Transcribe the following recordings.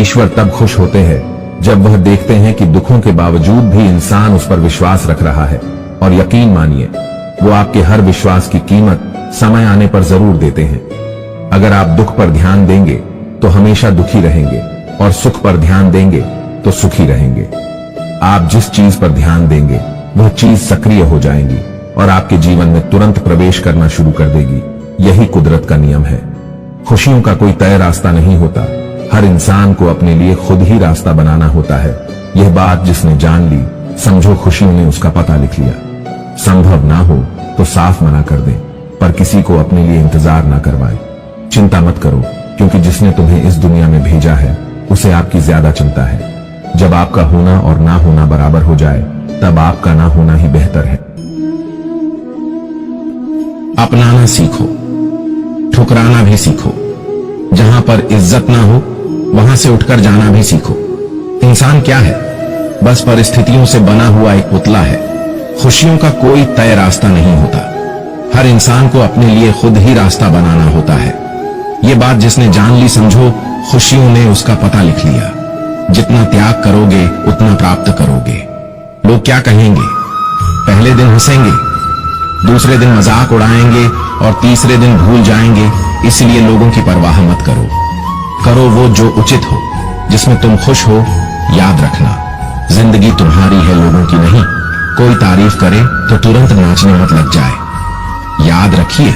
ईश्वर तब खुश होते हैं जब वह देखते हैं कि दुखों के बावजूद भी इंसान उस पर विश्वास रख रहा है। और यकीन मानिए, वो आपके हर विश्वास की कीमत समय आने पर जरूर देते हैं। अगर आप दुख पर ध्यान देंगे तो हमेशा दुखी रहेंगे, और सुख पर ध्यान देंगे तो सुखी रहेंगे। आप जिस चीज पर ध्यान देंगे वह चीज सक्रिय हो जाएगी और आपके जीवन में तुरंत प्रवेश करना शुरू कर देगी। यही कुदरत का नियम है। खुशियों का कोई तय रास्ता नहीं होता, हर इंसान को अपने लिए खुद ही रास्ता बनाना होता है। यह बात जिसने जान ली, समझो खुशियों ने उसका पता लिख लिया। संभव ना हो तो साफ मना कर दें, पर किसी को अपने लिए इंतजार ना करवाएं। चिंता मत करो, क्योंकि जिसने तुम्हें इस दुनिया में भेजा है उसे आपकी ज्यादा चिंता है। जब आपका होना और ना होना बराबर हो जाए, तब आपका ना होना ही बेहतर है। अपनाना सीखो, ठुकराना भी सीखो। जहां पर इज्जत ना हो वहां से उठकर जाना भी सीखो। इंसान क्या है? बस परिस्थितियों से बना हुआ एक पुतला है। खुशियों का कोई तय रास्ता नहीं होता, हर इंसान को अपने लिए खुद ही रास्ता बनाना होता है। ये बात जिसने जान ली, समझो खुशियों ने उसका पता लिख लिया। जितना त्याग करोगे उतना प्राप्त करोगे। लोग क्या कहेंगे? पहले दिन हंसेंगे, दूसरे दिन मजाक उड़ाएंगे और तीसरे दिन भूल जाएंगे। इसलिए लोगों की परवाह मत करो, करो वो जो उचित हो, जिसमें तुम खुश हो। याद रखना, जिंदगी तुम्हारी है, लोगों की नहीं। कोई तारीफ करे तो तुरंत नाचने मत लग जाए। याद रखिए,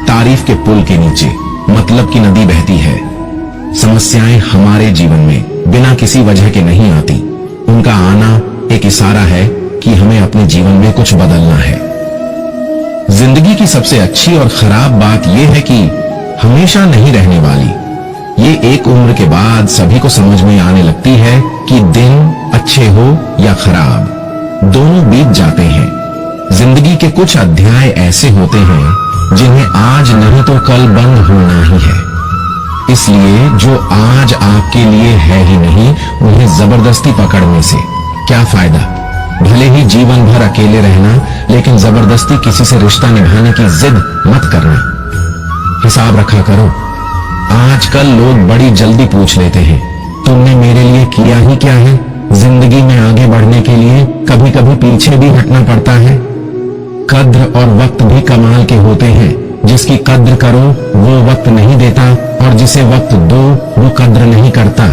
तारीफ के पुल के नीचे मतलब की नदी बहती है। समस्याएं हमारे जीवन में बिना किसी वजह के नहीं आती, उनका आना एक इशारा है कि हमें अपने जीवन में कुछ बदलना है। जिंदगी की सबसे अच्छी और खराब बात यह है कि हमेशा नहीं रहने वाली। ये एक उम्र के बाद सभी को समझ में आने लगती है कि दिन अच्छे हो या खराब, दोनों बीत जाते हैं। जिंदगी के कुछ अध्याय ऐसे होते हैं जिन्हें आज नहीं तो कल बंद होना ही है। इसलिए जो आज आपके लिए है ही नहीं, उन्हें जबरदस्ती पकड़ने से क्या फायदा। भले ही जीवन भर अकेले रहना, लेकिन जबरदस्ती किसी से रिश्ता निभाने की जिद मत करना। हिसाब रखा करो। आजकल लोग बड़ी जल्दी पूछ लेते हैं, तुमने मेरे लिए किया ही क्या है? जिंदगी में आगे बढ़ने के लिए कभी कभी पीछे भी हटना पड़ता है। कद्र और वक्त भी कमाल के होते हैं। जिसकी कद्र करो वो वक्त नहीं देता, और जिसे वक्त दो वो कद्र नहीं करता।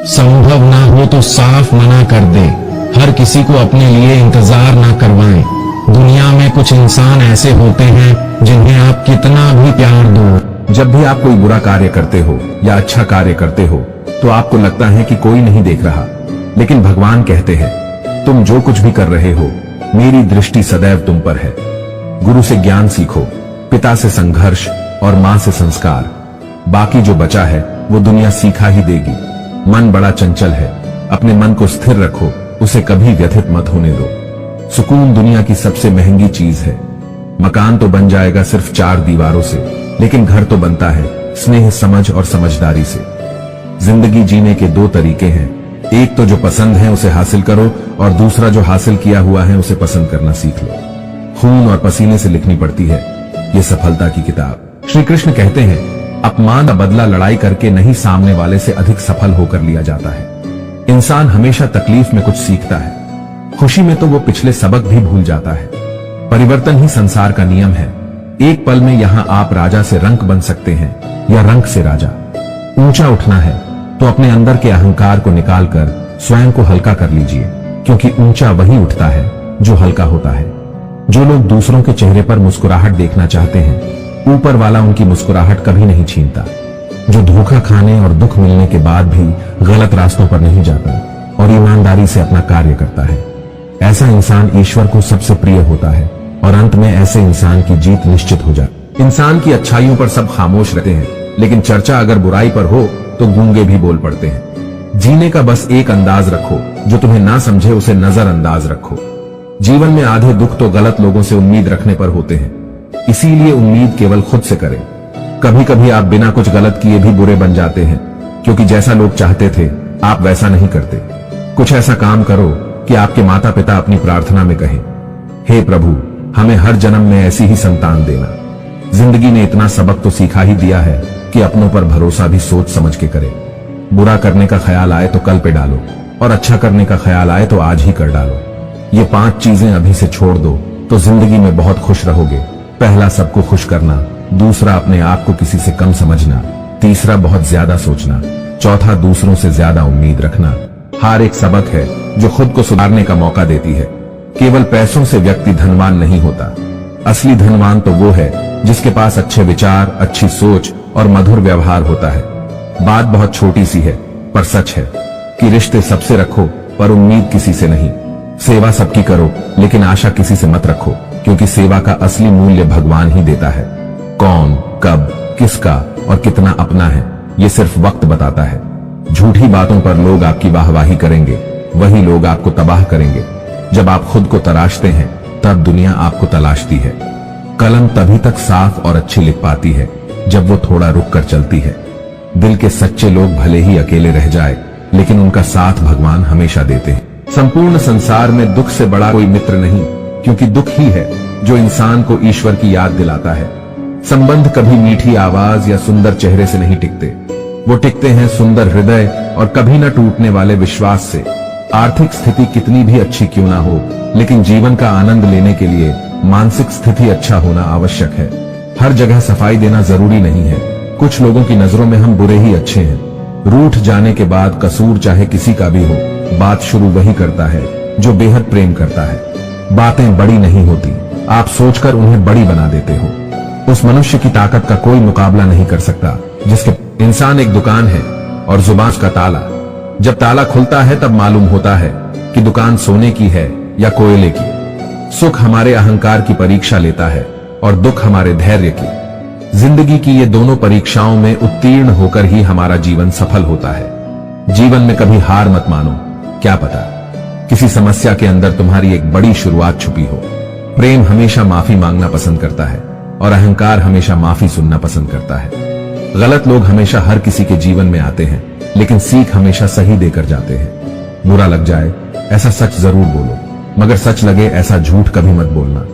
संभव ना हो तो साफ मना कर दे। हर किसी को अपने लिए इंतजार ना करवाएं। दुनिया में कुछ इंसान ऐसे होते हैं जिन्हें आप कितना भी प्यार दो। जब भी आप कोई बुरा कार्य करते हो या अच्छा कार्य करते हो तो आपको लगता है कि कोई नहीं देख रहा, लेकिन भगवान कहते हैं, तुम जो कुछ भी कर रहे हो, मेरी दृष्टि सदैव तुम पर है। गुरु से ज्ञान सीखो, पिता से संघर्ष और मां से संस्कार। बाकी जो बचा है वो दुनिया सीखा ही देगी। मन बड़ा चंचल है, अपने मन को स्थिर रखो, उसे कभी व्यथित मत होने दो। सुकून दुनिया की सबसे महंगी चीज है। मकान तो बन जाएगा सिर्फ 4 दीवारों से, लेकिन घर तो बनता है स्नेह, समझ और समझदारी से। जिंदगी जीने के 2 तरीके हैं, एक तो जो पसंद है उसे हासिल करो, और दूसरा जो हासिल किया हुआ है उसे पसंद करना सीख लो। खून और पसीने से लिखनी पड़ती है ये सफलता की किताब। श्री कृष्ण कहते हैं, अपमान का बदला लड़ाई करके नहीं, सामने वाले से अधिक सफल होकर लिया जाता है। इंसान हमेशा तकलीफ में कुछ सीखता है, खुशी में तो वो पिछले सबक भी भूल जाता है। परिवर्तन ही संसार का नियम है। एक पल में यहाँ आप राजा से रंक बन सकते हैं या रंक से राजा। ऊंचा उठना है तो अपने अंदर के अहंकार को निकालकर स्वयं को हल्का कर लीजिए, क्योंकि ऊंचा वही उठता है जो हल्का होता है। जो लोग दूसरों के चेहरे पर मुस्कुराहट देखना चाहते हैं, ऊपर वाला उनकी मुस्कुराहट कभी नहीं छीनता। जो धोखा खाने और दुख मिलने के बाद भी गलत रास्तों पर नहीं जाता और ईमानदारी से अपना कार्य करता है, ऐसा इंसान ईश्वर को सबसे प्रिय होता है, और अंत में ऐसे इंसान की जीत निश्चित हो जाती। इंसान की अच्छाइयों पर सब खामोश रहते हैं, लेकिन चर्चा अगर बुराई पर हो तो गूंगे भी बोल पड़ते हैं। जीने का बस एक अंदाज रखो, जो तुम्हें ना समझे उसे नजरअंदाज रखो। जीवन में आधे दुख तो गलत लोगों से उम्मीद रखने पर होते हैं, इसीलिए उम्मीद केवल खुद से करें। कभी कभी आप बिना कुछ गलत किए भी बुरे बन जाते हैं, क्योंकि जैसा लोग चाहते थे आप वैसा नहीं करते। कुछ ऐसा काम करो कि आपके माता पिता अपनी प्रार्थना में कहें, हे प्रभु, हमें हर जन्म में ऐसी ही संतान देना। जिंदगी ने इतना सबक तो सिखा ही दिया है कि अपनों पर भरोसा भी सोच समझ के करें। बुरा करने का ख्याल आए तो कल पे डालो, और अच्छा करने का ख्याल आए तो आज ही कर डालो। ये 5 चीजें अभी से छोड़ दो तो जिंदगी में बहुत खुश रहोगे। पहला, सबको खुश करना। दूसरा, अपने आप को किसी से कम समझना। तीसरा, बहुत ज्यादा सोचना। चौथा, दूसरों से ज्यादा उम्मीद रखना। हार एक सबक है जो खुद को सुधारने का मौका देती है। केवल पैसों से व्यक्ति धनवान नहीं होता। असली धनवान तो वो है जिसके पास अच्छे विचार, अच्छी सोच और मधुर व्यवहार होता है। बात बहुत छोटी सी है पर सच है कि रिश्ते सबसे रखो पर उम्मीद किसी से नहीं। सेवा सबकी करो लेकिन आशा किसी से मत रखो, क्योंकि सेवा का असली मूल्य भगवान ही देता है। कौन, कब, किसका और कितना अपना है, ये सिर्फ वक्त बताता है। झूठी बातों पर लोग आपकी वाहवाही करेंगे, वही लोग आपको तबाह करेंगे। जब आप खुद को तराशते हैं तब दुनिया आपको तलाशती है। कलम तभी तक साफ और अच्छी लिख पाती है जब वो थोड़ा रुक कर चलती है। दिल के सच्चे लोग भले ही अकेले रह जाए, लेकिन उनका साथ भगवान हमेशा देते हैं। संपूर्ण संसार में दुख से बड़ा कोई मित्र नहीं, क्योंकि दुख ही है जो इंसान को ईश्वर की याद दिलाता है। संबंध कभी मीठी आवाज या सुंदर चेहरे से नहीं टिकते, वो टिकते हैं सुंदर हृदय और कभी न टूटने वाले विश्वास से। आर्थिक स्थिति कितनी भी अच्छी क्यों ना हो, लेकिन जीवन का आनंद लेने के लिए मानसिक स्थिति अच्छा होना आवश्यक है। हर जगह सफाई देना जरूरी नहीं है। कुछ लोगों की नजरों में हम बुरे ही अच्छे हैं। रूठ जाने के बाद कसूर चाहे किसी का भी हो, बात शुरू वही करता है जो बेहद प्रेम करता है। बातें बड़ी नहीं होती, आप सोचकर उन्हें बड़ी बना देते हो। उस मनुष्य की ताकत का कोई मुकाबला नहीं कर सकता जिसके इंसान एक दुकान है और जुबान का ताला। जब ताला खुलता है तब मालूम होता है कि दुकान सोने की है या कोयले की। सुख हमारे अहंकार की परीक्षा लेता है और दुख हमारे धैर्य की। जिंदगी की ये दोनों परीक्षाओं में उत्तीर्ण होकर ही हमारा जीवन सफल होता है। जीवन में कभी हार मत मानो, क्या पता किसी समस्या के अंदर तुम्हारी एक बड़ी शुरुआत छुपी हो। प्रेम हमेशा माफी मांगना पसंद करता है और अहंकार हमेशा माफी सुनना पसंद करता है। गलत लोग हमेशा हर किसी के जीवन में आते हैं, लेकिन सीख हमेशा सही देकर जाते हैं। बुरा लग जाए ऐसा सच जरूर बोलो, मगर सच लगे ऐसा झूठ कभी मत बोलना।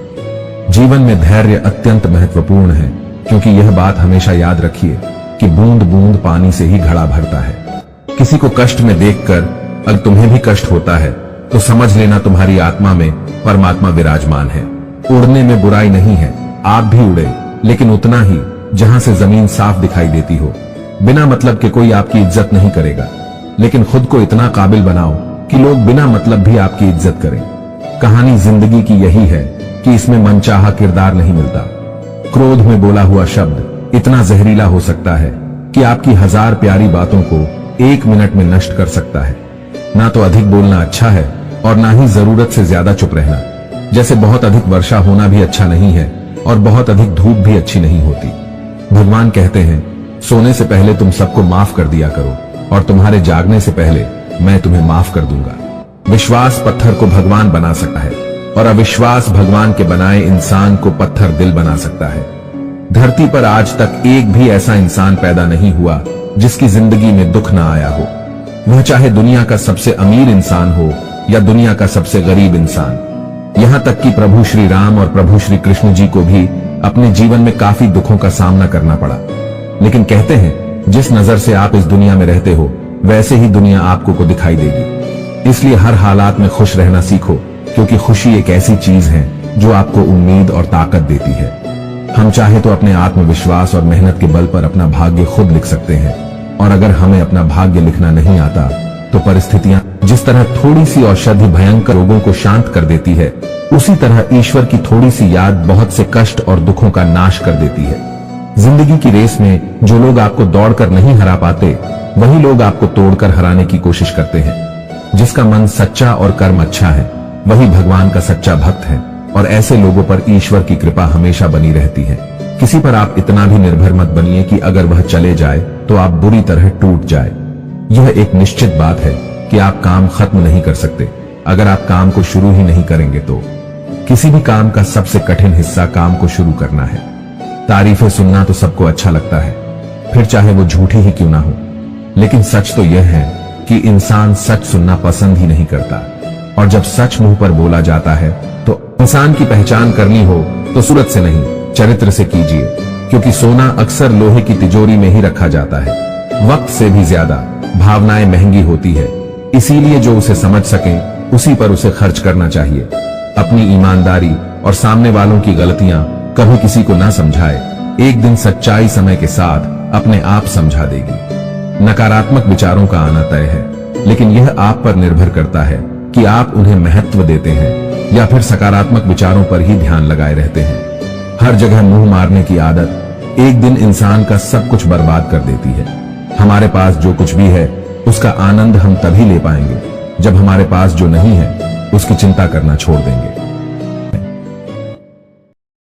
जीवन में धैर्य अत्यंत महत्वपूर्ण है, क्योंकि यह बात हमेशा याद रखिए कि बूंद बूंद पानी से ही घड़ा भरता है। किसी को कष्ट में देखकर अगर तुम्हें भी कष्ट होता है तो समझ लेना तुम्हारी आत्मा में परमात्मा विराजमान है। उड़ने में बुराई नहीं है, आप भी उड़े, लेकिन उतना ही जहां से जमीन साफ दिखाई देती हो। बिना मतलब के कोई आपकी इज्जत नहीं करेगा, लेकिन खुद को इतना काबिल बनाओ कि लोग बिना मतलब भी आपकी इज्जत करें। कहानी जिंदगी की यही है कि इसमें मनचाहा किरदार नहीं मिलता। क्रोध में बोला हुआ शब्द इतना जहरीला हो सकता है कि आपकी 1000 प्यारी बातों को 1 मिनट में नष्ट कर सकता है। ना तो अधिक बोलना अच्छा है और ना ही जरूरत से ज्यादा चुप रहना। जैसे बहुत अधिक वर्षा होना भी अच्छा नहीं है और बहुत अधिक धूप भी अच्छी नहीं होती। भगवान कहते हैं, सोने से पहले तुम सबको माफ कर दिया करो और तुम्हारे जागने से पहले मैं तुम्हें माफ कर दूंगा। विश्वास पत्थर को भगवान बना सकता है और अविश्वास भगवान के बनाए इंसान को पत्थर दिल बना सकता है। धरती पर आज तक एक भी ऐसा इंसान पैदा नहीं हुआ जिसकी जिंदगी में दुख ना आया हो। वह चाहे दुनिया का सबसे अमीर इंसान हो या दुनिया का सबसे गरीब इंसान। यहां तक कि प्रभु श्री राम और प्रभु श्री कृष्ण जी को भी अपने जीवन में काफी दुखों का सामना करना पड़ा। लेकिन कहते हैं, जिस नजर से आप इस दुनिया में रहते हो वैसे ही दुनिया आपको को दिखाई देगी। इसलिए हर हालात में खुश रहना सीखो, क्योंकि खुशी एक ऐसी चीज है जो आपको उम्मीद और ताकत देती है। हम चाहे तो अपने आत्मविश्वास और मेहनत के बल पर अपना भाग्य खुद लिख सकते हैं, और अगर हमें अपना भाग्य लिखना नहीं आता तो परिस्थितियां जिस तरह थोड़ी सी औषधि भयंकर रोगों को शांत कर देती है, उसी तरह ईश्वर की थोड़ी सी याद बहुत से कष्ट और दुखों का नाश कर देती है। जिंदगी की रेस में जो लोग आपको दौड़कर नहीं हरा पाते, वही लोग आपको तोड़कर हराने की कोशिश करते हैं। जिसका मन सच्चा और कर्म अच्छा है, वही भगवान का सच्चा भक्त है, और ऐसे लोगों पर ईश्वर की कृपा हमेशा बनी रहती है। किसी पर आप इतना भी निर्भर मत बनिए कि अगर वह चले जाए तो आप बुरी तरह टूट जाए। यह एक निश्चित बात है कि आप काम खत्म नहीं कर सकते। अगर आप काम को शुरू ही नहीं करेंगे तो किसी भी काम का सबसे कठिन हिस्सा काम को शुरू करना है। तारीफें सुनना तो सबको अच्छा लगता है, फिर चाहे वो झूठी ही क्यों ना हो, लेकिन सच तो यह है कि इंसान सच सुनना पसंद ही नहीं करता। और जब सच मुंह पर बोला जाता है तो इंसान की पहचान करनी हो तो सूरत से नहीं, चरित्र से कीजिए, क्योंकि सोना अक्सर लोहे की तिजोरी में ही रखा जाता है। वक्त से भी ज्यादा भावनाएं महंगी होती है, इसीलिए जो उसे समझ सके उसी पर उसे खर्च करना चाहिए। अपनी ईमानदारी और सामने वालों की गलतियां कभी किसी को ना समझाए। एक दिन सच्चाई समय के साथ अपने आप समझा देगी। नकारात्मक विचारों का आना तय है, लेकिन यह आप पर निर्भर करता है कि आप उन्हें महत्व देते हैं या फिर सकारात्मक विचारों पर ही ध्यान लगाए रहते हैं। हर जगह मुंह मारने की आदत एक दिन इंसान का सब कुछ बर्बाद कर देती है। हमारे पास जो कुछ भी है उसका आनंद हम तभी ले पाएंगे जब हमारे पास जो नहीं है उसकी चिंता करना छोड़ देंगे।